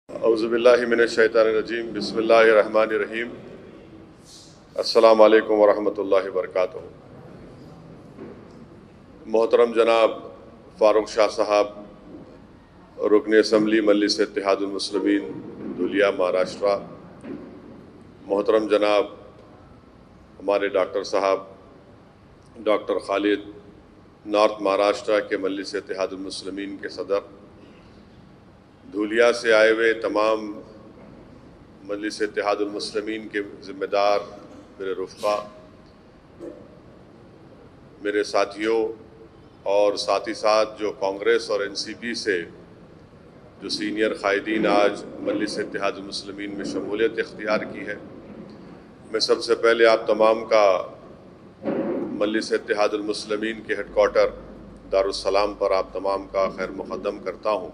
اعوذ باللہ من الشیطان الرجیم بسم اللہ الرحمن الرحیم السلام علیکم ورحمۃ اللہ وبرکاتہ۔ محترم جناب فاروق شاہ صاحب، رکن اسمبلی مجلس اتحاد المسلمین دھولیا مہاراشٹرا، محترم جناب ہمارے ڈاکٹر صاحب ڈاکٹر خالد، نارتھ مہاراشٹرا کے مجلس اتحاد المسلمین کے صدر، دھولیا سے آئے ہوئے تمام مجلس اتحاد المسلمین کے ذمہ دار، میرے رفقا، میرے ساتھیوں، اور ساتھ ہی ساتھ جو کانگریس اور NCP سے جو سینئر قائدین آج مجلس اتحاد المسلمین میں شمولیت اختیار کی ہے، میں سب سے پہلے آپ تمام کا مجلس اتحاد المسلمین کے ہیڈ کوارٹر دارالسلام پر آپ تمام کا خیر مقدم کرتا ہوں،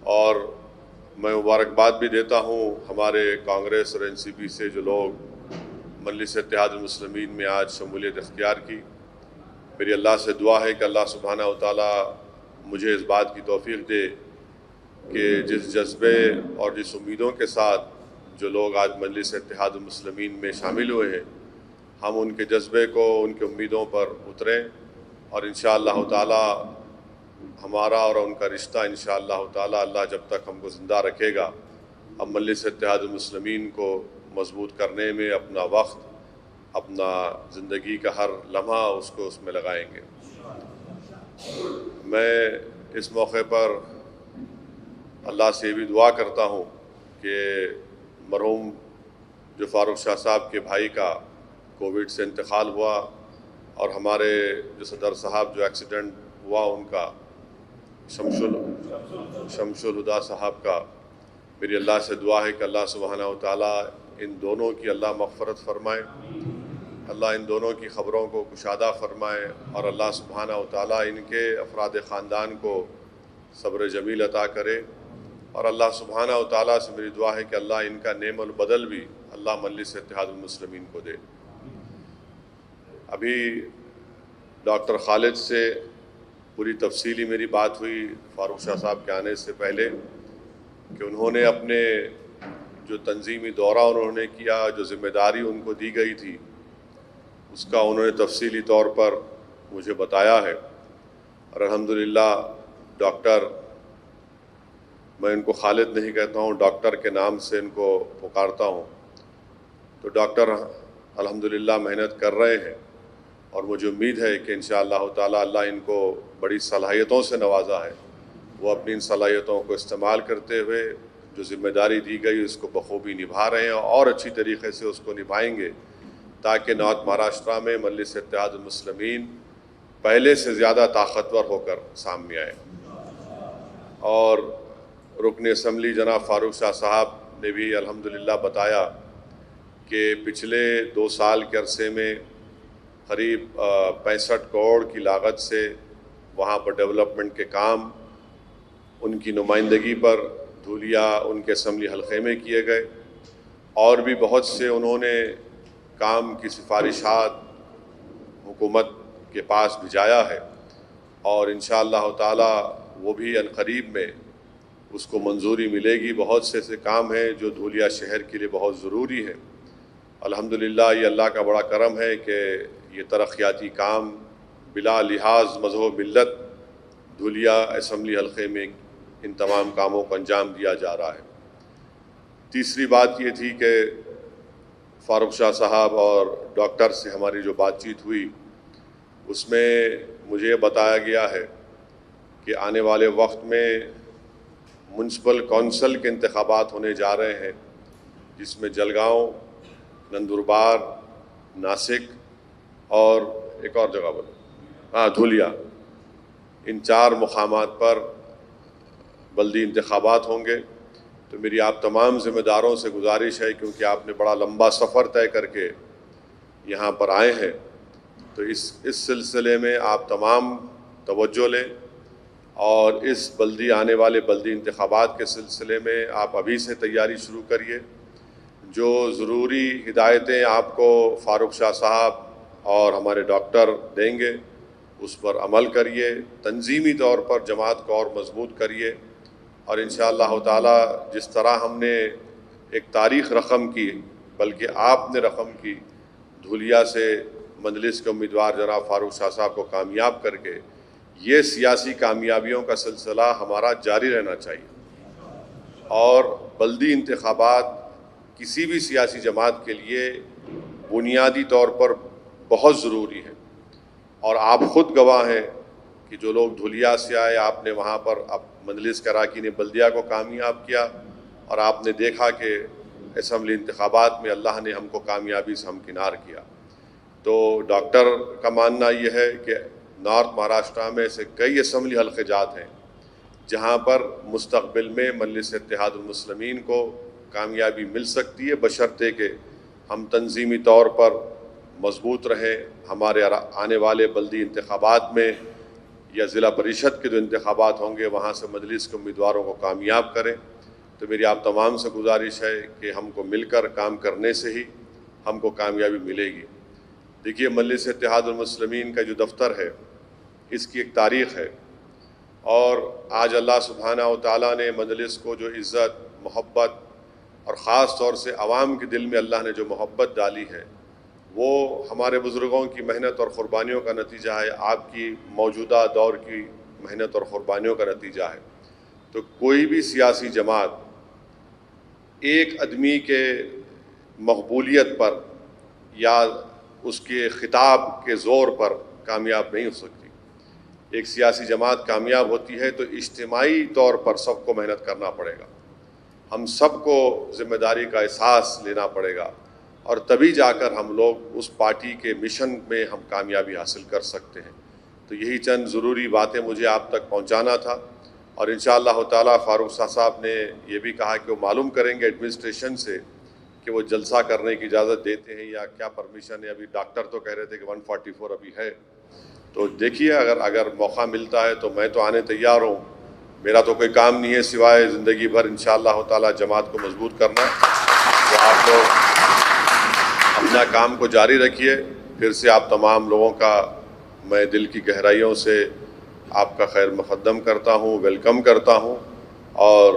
اور میں مبارکباد بھی دیتا ہوں ہمارے کانگریس اور NCP سے جو لوگ مجلس اتحاد المسلمین میں آج شمولیت اختیار کی۔ میری اللہ سے دعا ہے کہ اللہ سبحانہ و تعالیٰ مجھے اس بات کی توفیق دے کہ جس جذبے اور جس امیدوں کے ساتھ جو لوگ آج مجلس اتحاد المسلمین میں شامل ہوئے ہیں، ہم ان کے جذبے کو، ان کے امیدوں پر اتریں، اور انشاءاللہ تعالیٰ ہمارا اور ان کا رشتہ انشاءاللہ تعالیٰ اللہ جب تک ہم کو زندہ رکھے گا، ہم مجلس اتحاد المسلمین کو مضبوط کرنے میں اپنا وقت، اپنا زندگی کا ہر لمحہ اس میں لگائیں گے۔ میں اس موقع پر اللہ سے بھی دعا کرتا ہوں کہ مرحوم جو فاروق شاہ صاحب کے بھائی کا کووڈ سے انتقال ہوا، اور ہمارے جو صدر صاحب جو ایکسیڈنٹ ہوا ان کا، شمس الہدا صاحب کا، میری اللہ سے دعا ہے کہ اللہ سبحانہ و تعالیٰ ان دونوں کی اللہ مغفرت فرمائے، اللہ ان دونوں کی خبروں کو کشادہ فرمائے، اور اللہ سبحانہ و تعالیٰ ان کے افراد خاندان کو صبر جمیل عطا کرے، اور اللہ سبحانہ و تعالیٰ سے میری دعا ہے کہ اللہ ان کا نعم البدل بھی اللہ مجلس اتحاد المسلمین کو دے۔ ابھی ڈاکٹر خالد سے پوری تفصیلی میری بات ہوئی فاروق شاہ صاحب کے آنے سے پہلے، کہ انہوں نے اپنے جو تنظیمی دورہ انہوں نے کیا، جو ذمہ داری ان کو دی گئی تھی، اس کا انہوں نے تفصیلی طور پر مجھے بتایا ہے، اور الحمدللہ ڈاکٹر، میں ان کو خالد نہیں کہتا ہوں، ڈاکٹر کے نام سے ان کو پکارتا ہوں، تو ڈاکٹر الحمدللہ محنت کر رہے ہیں، اور مجھے امید ہے کہ انشاءاللہ تعالیٰ اللہ ان کو بڑی صلاحیتوں سے نوازا ہے، وہ اپنی ان صلاحیتوں کو استعمال کرتے ہوئے جو ذمہ داری دی گئی اس کو بخوبی نبھا رہے ہیں، اور اچھی طریقے سے اس کو نبھائیں گے، تاکہ نارتھ مہاراشٹرا میں مجلس اتحاد المسلمین پہلے سے زیادہ طاقتور ہو کر سامنے آئے۔ اور رکن اسمبلی جناب فاروق شاہ صاحب نے بھی الحمدللہ بتایا کہ پچھلے 2 سال کے عرصے میں قریب 65 کروڑ کی لاگت سے وہاں پر ڈیولپمنٹ کے کام ان کی نمائندگی پر دھولیا ان کے اسمبلی حلقے میں کیے گئے، اور بھی بہت سے انہوں نے کام کی سفارشات حکومت کے پاس بھیجایا ہے، اور انشاءاللہ تعالیٰ وہ بھی عنقریب میں اس کو منظوری ملے گی۔ بہت سے ایسے کام ہیں جو دھولیا شہر کے لیے بہت ضروری ہے۔ الحمدللہ یہ اللہ کا بڑا کرم ہے کہ یہ ترقیاتی کام بلا لحاظ مذہب و ملت دھولیا اسمبلی حلقے میں ان تمام کاموں کو انجام دیا جا رہا ہے۔ تیسری بات یہ تھی کہ فاروق شاہ صاحب اور ڈاکٹر سے ہماری جو بات چیت ہوئی، اس میں مجھے بتایا گیا ہے کہ آنے والے وقت میں میونسپل کونسل کے انتخابات ہونے جا رہے ہیں، جس میں جلگاؤں، نندربار، ناسک اور ایک اور جگہ دھولیا، ان 4 مقامات پر بلدی انتخابات ہوں گے۔ تو میری آپ تمام ذمہ داروں سے گزارش ہے، کیونکہ آپ نے بڑا لمبا سفر طے کر کے یہاں پر آئے ہیں، تو اس سلسلے میں آپ تمام توجہ لیں، اور اس آنے والے بلدی انتخابات کے سلسلے میں آپ ابھی سے تیاری شروع کریے۔ جو ضروری ہدایتیں آپ کو فاروق شاہ صاحب اور ہمارے ڈاکٹر دیں گے، اس پر عمل کریے، تنظیمی طور پر جماعت کو اور مضبوط کریے، اور انشاءاللہ تعالی جس طرح ہم نے ایک تاریخ رقم کی، بلکہ آپ نے رقم کی، دھولیا سے مجلس کے امیدوار جناب فاروق شاہ صاحب کو کامیاب کر کے، یہ سیاسی کامیابیوں کا سلسلہ ہمارا جاری رہنا چاہیے۔ اور بلدی انتخابات کسی بھی سیاسی جماعت کے لیے بنیادی طور پر بہت ضروری ہے، اور آپ خود گواہ ہیں کہ جو لوگ دھولیا سے آئے، آپ نے وہاں پر مجلس کے اراکین بلدیہ کو کامیاب کیا، اور آپ نے دیکھا کہ اسمبلی انتخابات میں اللہ نے ہم کو کامیابی سے ہمکنار کیا۔ تو ڈاکٹر کا ماننا یہ ہے کہ نارتھ مہاراشٹرا میں سے کئی اسمبلی حلقے جات ہیں جہاں پر مستقبل میں مجلس اتحاد المسلمین کو کامیابی مل سکتی ہے، بشرطے کہ ہم تنظیمی طور پر مضبوط رہیں، ہمارے آنے والے بلدی انتخابات میں یا ضلع پریشد کے جو انتخابات ہوں گے وہاں سے مجلس کے امیدواروں کو کامیاب کریں۔ تو میری آپ تمام سے گزارش ہے کہ ہم کو مل کر کام کرنے سے ہی ہم کو کامیابی ملے گی۔ دیکھیے، مجلس اتحاد المسلمین کا جو دفتر ہے اس کی ایک تاریخ ہے، اور آج اللہ سبحانہ و تعالیٰ نے مجلس کو جو عزت، محبت اور خاص طور سے عوام کے دل میں اللہ نے جو محبت ڈالی ہے وہ ہمارے بزرگوں کی محنت اور قربانیوں کا نتیجہ ہے، آپ کی موجودہ دور کی محنت اور قربانیوں کا نتیجہ ہے۔ تو کوئی بھی سیاسی جماعت ایک آدمی کے مقبولیت پر یا اس کے خطاب کے زور پر کامیاب نہیں ہو سکتی۔ ایک سیاسی جماعت کامیاب ہوتی ہے تو اجتماعی طور پر سب کو محنت کرنا پڑے گا، ہم سب کو ذمہ داری کا احساس لینا پڑے گا، اور تبھی جا کر ہم لوگ اس پارٹی کے مشن میں ہم کامیابی حاصل کر سکتے ہیں۔ تو یہی چند ضروری باتیں مجھے آپ تک پہنچانا تھا، اور انشاءاللہ تعالی فاروق شاہ صاحب نے یہ بھی کہا کہ وہ معلوم کریں گے ایڈمنسٹریشن سے کہ وہ جلسہ کرنے کی اجازت دیتے ہیں یا کیا پرمیشن ہے۔ ابھی ڈاکٹر تو کہہ رہے تھے کہ 144 ابھی ہے، تو دیکھیے اگر موقع ملتا ہے تو میں تو آنے تیار ہوں۔ میرا تو کوئی کام نہیں ہے سوائے زندگی بھر انشاءاللہ تعالی جماعت کو مضبوط کرنا۔ تو آپ لوگ اپنا کام کو جاری رکھیے۔ پھر سے آپ تمام لوگوں کا میں دل کی گہرائیوں سے آپ کا خیر مقدم کرتا ہوں، ویلکم کرتا ہوں، اور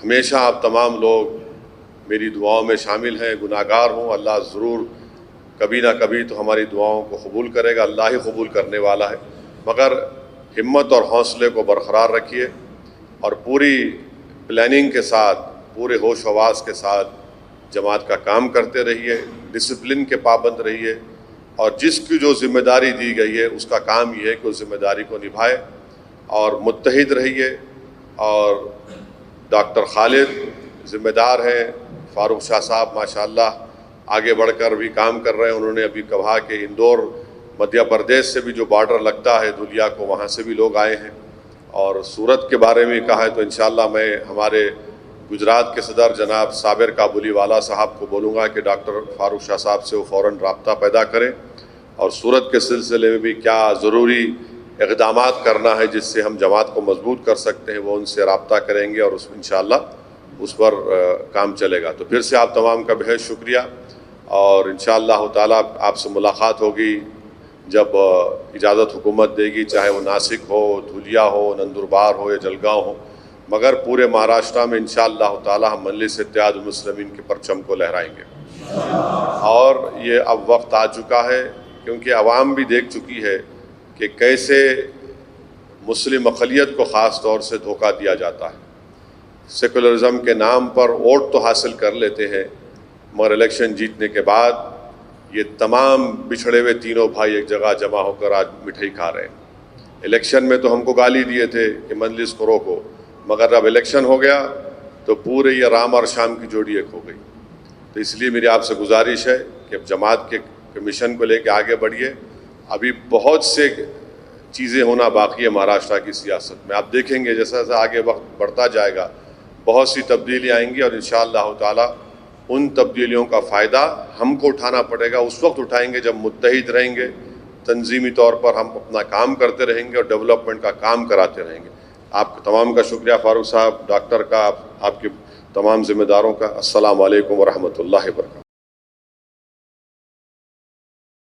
ہمیشہ آپ تمام لوگ میری دعاؤں میں شامل ہیں۔ گناہگار ہوں، اللہ ضرور کبھی نہ کبھی تو ہماری دعاؤں کو قبول کرے گا، اللہ ہی قبول کرنے والا ہے، مگر ہمت اور حوصلے کو برقرار رکھیے، اور پوری پلاننگ کے ساتھ، پورے ہوش و حواس کے ساتھ جماعت کا کام کرتے رہیے، ڈسپلن کے پابند رہیے، اور جس کی جو ذمہ داری دی گئی ہے اس کا کام یہ ہے کہ اس ذمہ داری کو نبھائے، اور متحد رہیے۔ اور ڈاکٹر خالد ذمہ دار ہیں، فاروق شاہ صاحب ماشاءاللہ آگے بڑھ کر بھی کام کر رہے ہیں۔ انہوں نے ابھی کہا کہ اندور مدھیہ پردیش سے بھی جو بارڈر لگتا ہے دھولیا کو، وہاں سے بھی لوگ آئے ہیں، اور سورت کے بارے میں کہا ہے۔ تو انشاءاللہ میں ہمارے گجرات کے صدر جناب صابر کابلی والا صاحب کو بولوں گا کہ ڈاکٹر فاروق شاہ صاحب سے وہ فوراً رابطہ پیدا کریں، اور سورت کے سلسلے میں بھی کیا ضروری اقدامات کرنا ہے جس سے ہم جماعت کو مضبوط کر سکتے ہیں وہ ان سے رابطہ کریں گے، اور انشاءاللہ اس پر کام چلے گا۔ تو پھر سے آپ تمام کا بہت شکریہ، اور انشاءاللہ تعالیٰ آپ سے ملاقات ہوگی جب اجازت حکومت دے گی، چاہے وہ ناسک ہو، دھولیا ہو، نندربار ہو یا جلگاؤں ہو، مگر پورے مہاراشٹرا میں انشاءاللہ تعالیٰ ہم مجلس اتحاد المسلمین کے پرچم کو لہرائیں گے۔ اور یہ اب وقت آ چکا ہے، کیونکہ عوام بھی دیکھ چکی ہے کہ کیسے مسلم اقلیت کو خاص طور سے دھوکہ دیا جاتا ہے۔ سیکولرزم کے نام پر ووٹ تو حاصل کر لیتے ہیں، مگر الیکشن جیتنے کے بعد یہ تمام بچھڑے ہوئے تینوں بھائی ایک جگہ جمع ہو کر آج مٹھائی کھا رہے ہیں۔ الیکشن میں تو ہم کو گالی دیے تھے کہ مجلس کو روکو، مگر اب الیکشن ہو گیا تو پورے یہ رام اور شام کی جوڑی ایک ہو گئی۔ تو اس لیے میری آپ سے گزارش ہے کہ اب جماعت کے مشن کو لے کے آگے بڑھیے۔ ابھی بہت سے چیزیں ہونا باقی ہے مہاراشٹر کی سیاست میں، آپ دیکھیں گے جیسا جیسا آگے وقت بڑھتا جائے گا بہت سی تبدیلیاں آئیں گی، اور انشاءاللہ تعالی ان تبدیلیوں کا فائدہ ہم کو اٹھانا پڑے گا۔ اس وقت اٹھائیں گے جب متحد رہیں گے، تنظیمی طور پر ہم اپنا کام کرتے رہیں گے اور ڈیولپمنٹ کا کام کراتے رہیں گے۔ آپ تمام کا شکریہ، فاروق صاحب، ڈاکٹر کا، آپ کے تمام ذمہ داروں کا۔ السلام علیکم ورحمۃ اللہ وبرکاتہ۔